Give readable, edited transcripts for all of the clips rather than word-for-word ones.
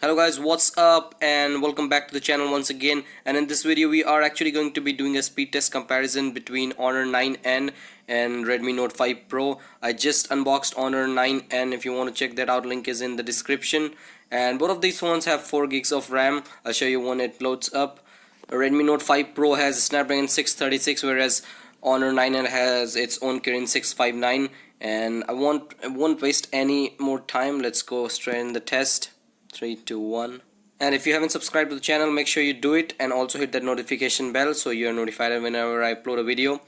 Hello guys, what's up and welcome back to the channel once again. And in this video we are actually going to be doing a speed test comparison between Honor 9N and Redmi Note 5 Pro. I just unboxed Honor 9N. If you want to check that out, link is in the description. And both of these phones have 4 gigs of RAM. I'll show you when it loads up. Redmi Note 5 Pro has a Snapdragon 636, whereas Honor 9N has its own Kirin 659. And I won't waste any more time. Let's go straight in the test. 3 2 1. And if you haven't subscribed to the channel, make sure you do it, and also hit that notification bell so you're notified whenever I upload a video.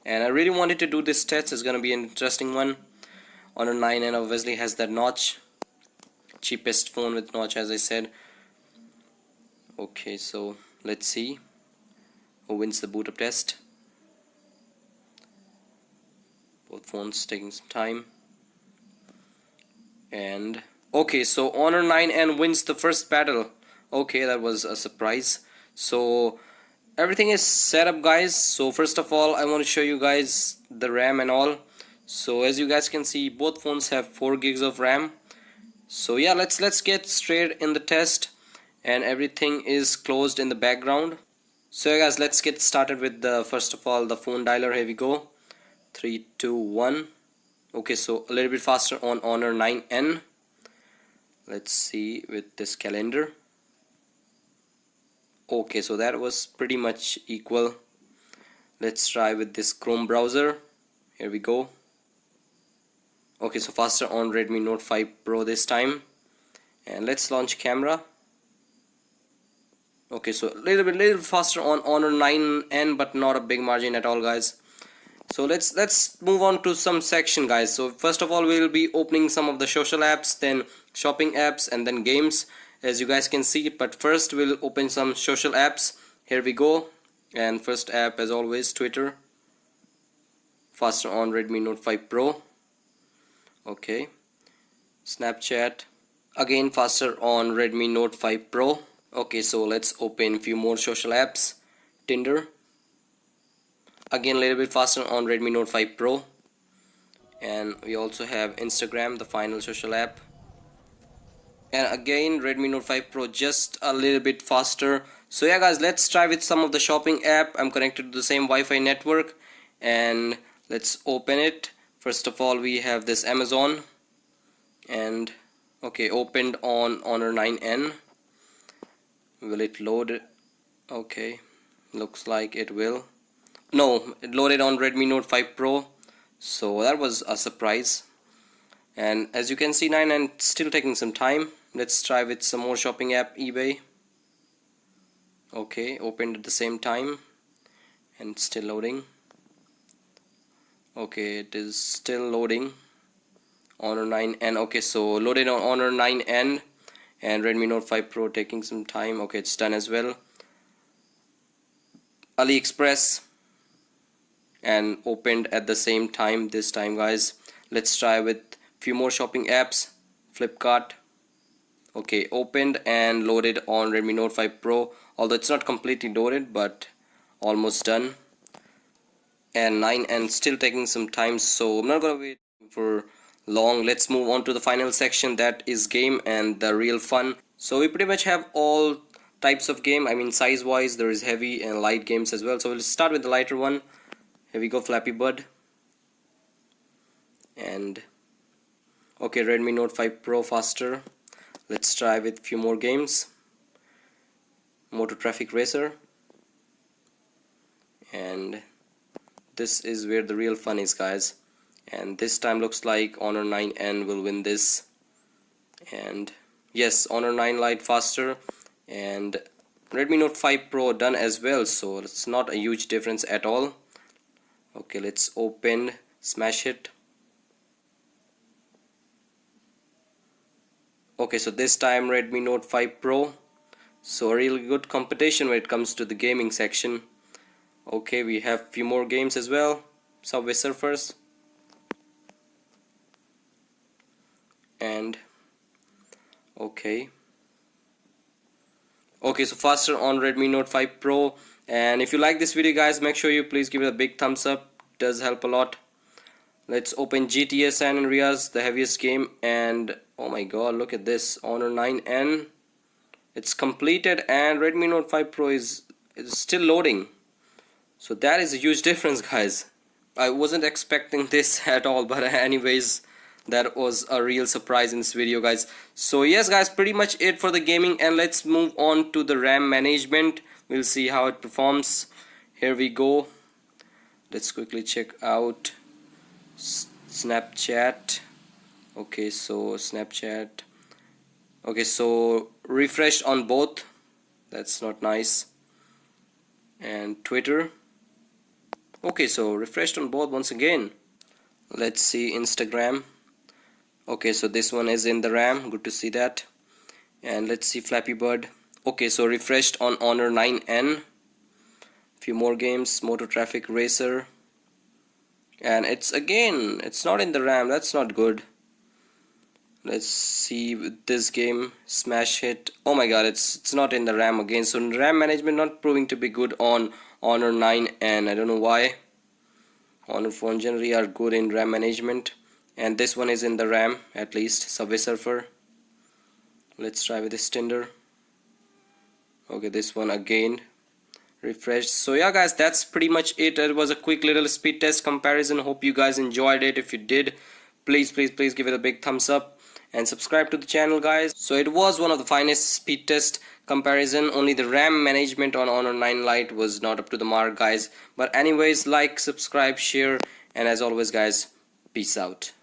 And I really wanted to do this test. It's gonna be an interesting one. Honor 9N obviously has that notch, cheapest phone with notch, as I said. Okay, so let's see who wins the boot up test. Both phones taking some time. And okay, so Honor 9N wins the first battle. Okay, that was a surprise. So everything is set up, guys. So first of all, I want to show you guys the RAM and all. So as you guys can see, both phones have 4 gigs of RAM. So yeah, let's get straight in the test, and everything is closed in the background. So yeah, guys, let's get started with the first of all the phone dialer. Here we go. 3 2 1. Okay, so a little bit faster on Honor 9N. Let's see with this calendar. Okay, so that was pretty much equal. Let's try with this Chrome browser. Here we go. Okay, so faster on Redmi Note 5 Pro this time. And let's launch camera. Okay, so a little bit faster on Honor 9N, but not a big margin at all, guys. So let's move on to some section, guys. So first of all, we'll be opening some of the social apps, then shopping apps, and then games, as you guys can see. But first we'll open some social apps. Here we go. And first app, as always, Twitter. Faster on Redmi Note 5 Pro. Okay. Snapchat, again faster on Redmi Note 5 Pro. Okay, so let's open few more social apps. Tinder, again a little bit faster on Redmi Note 5 Pro. And we also have Instagram, the final social app. And again Redmi Note 5 Pro, just a little bit faster. So yeah, guys, let's try with some of the shopping app. I'm connected to the same Wi-Fi network, and let's open it. First of all, we have this Amazon, and okay, opened on Honor 9N. Will it load? Okay, looks like it will. No, it loaded on Redmi Note 5 Pro, so that was a surprise. And as you can see, 9N still taking some time. Let's try with some more shopping app. eBay. Okay, opened at the same time and still loading. Okay, it is still loading. Honor 9N. Okay, so loaded on Honor 9N, and Redmi Note 5 Pro taking some time. Okay, it's done as well. AliExpress, and opened at the same time this time, guys. Let's try with few more shopping apps. Flipkart. Okay, opened and loaded on Redmi Note 5 Pro, although it's not completely loaded, but almost done. And 9N still taking some time, so I'm not gonna wait for long. Let's move on to the final section, that is game and the real fun. So we pretty much have all types of game. I mean, size wise there is heavy and light games as well. So we'll start with the lighter one. Here we go, Flappy Bird. And okay, Redmi Note 5 Pro faster. Let's try with few more games. Motor Traffic Racer. And this is where the real fun is, guys. And this time looks like Honor 9N will win this. And yes, Honor 9 Lite faster, and Redmi Note 5 Pro done as well, so it's not a huge difference at all. Okay, let's open Smash It. Okay, so this time Redmi Note 5 Pro, so a really good competition when it comes to the gaming section. Okay, we have few more games as well. Subway Surfers. And okay, so faster on Redmi Note 5 Pro. And if you like this video, guys, make sure you please give it a big thumbs up. It does help a lot. Let's open GTA San Andreas, the heaviest game. And oh my god, look at this, Honor 9N. It's completed, and Redmi Note 5 Pro is still loading. So that is a huge difference, guys. I wasn't expecting this at all, but anyways, that was a real surprise in this video, guys. So yes, guys, pretty much it for the gaming, and let's move on to the RAM management. We'll see how it performs. Here we go. Let's quickly check out Snapchat. Okay, so Snapchat. Okay, so refreshed on both. That's not nice. And Twitter. Okay, so refreshed on both once again. Let's see Instagram. Okay, so this one is in the RAM. Good to see that. And let's see Flappy Bird. Okay, so refreshed on Honor 9N. Few more games. Motor Traffic Racer. And it's not in the RAM. That's not good. Let's see with this game, Smash Hit. Oh my god, it's not in the RAM again. So RAM management not proving to be good on Honor 9, and I don't know why. Honor phone generally are good in RAM management, and this one is in the RAM at least. Subway Surfer. Let's try with this Tinder. Okay, this one again refreshed. So yeah, guys, that's pretty much it. It was a quick little speed test comparison. Hope you guys enjoyed it. If you did, please give it a big thumbs up and subscribe to the channel, guys. So it was one of the finest speed test comparison. Only the RAM management on Honor 9 Lite was not up to the mark, guys. But anyways, like, subscribe, share, and as always, guys, peace out.